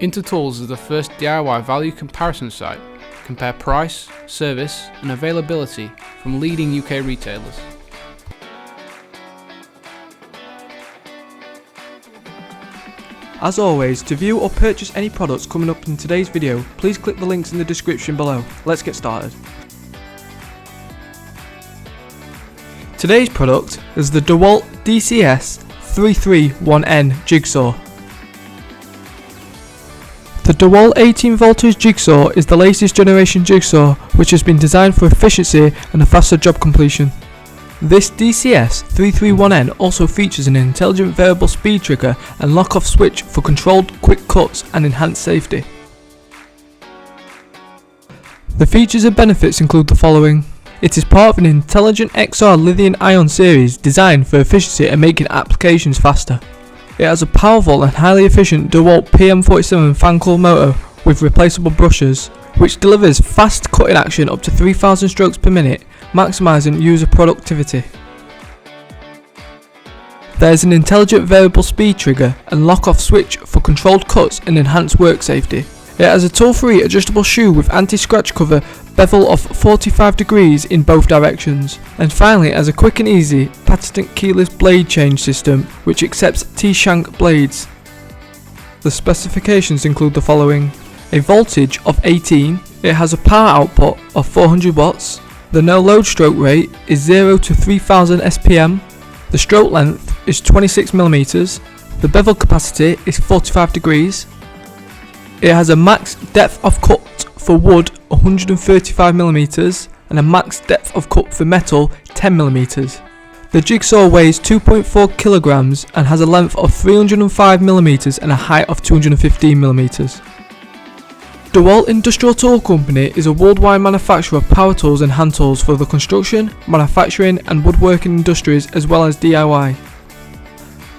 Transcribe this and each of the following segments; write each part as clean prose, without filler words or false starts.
Intertools is the first DIY value comparison site. Compare price, service and availability from leading UK retailers. As always, to view or purchase any products coming up in today's video, please click the links in the description below. Let's get started. Today's product is the DeWalt DCS 331N jigsaw. The DeWalt 18 voltage jigsaw is the latest generation jigsaw which has been designed for efficiency and a faster job completion. This DCS 331N also features an intelligent variable speed trigger and lock-off switch for controlled quick cuts and enhanced safety. The features and benefits include the following. It is part of an Intelligent XR lithium-ion series designed for efficiency and making applications faster. It has a powerful and highly efficient DeWalt PM47 fan coil motor with replaceable brushes, which delivers fast cutting action up to 3000 strokes per minute, maximising user productivity. There is an intelligent variable speed trigger and lock-off switch for controlled cuts and enhanced work safety. It has a tool-free adjustable shoe with anti-scratch cover, bevel of 45 degrees in both directions. And finally it has a quick and easy patented keyless blade change system which accepts T-shank blades. The specifications include the following. A voltage of 18, it has a power output of 400 watts, the no load stroke rate is 0 to 3000 SPM, the stroke length is 26mm, the bevel capacity is 45 degrees, it has a max depth of cut for wood 135mm and a max depth of cut for metal 10mm. The jigsaw weighs 2.4 kilograms and has a length of 305mm and a height of 215mm. DeWalt Industrial Tool Company is a worldwide manufacturer of power tools and hand tools for the construction, manufacturing and woodworking industries as well as DIY.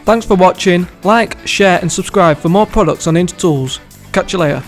Thanks for watching, like, share and subscribe for more products on Intertools. Catch you later.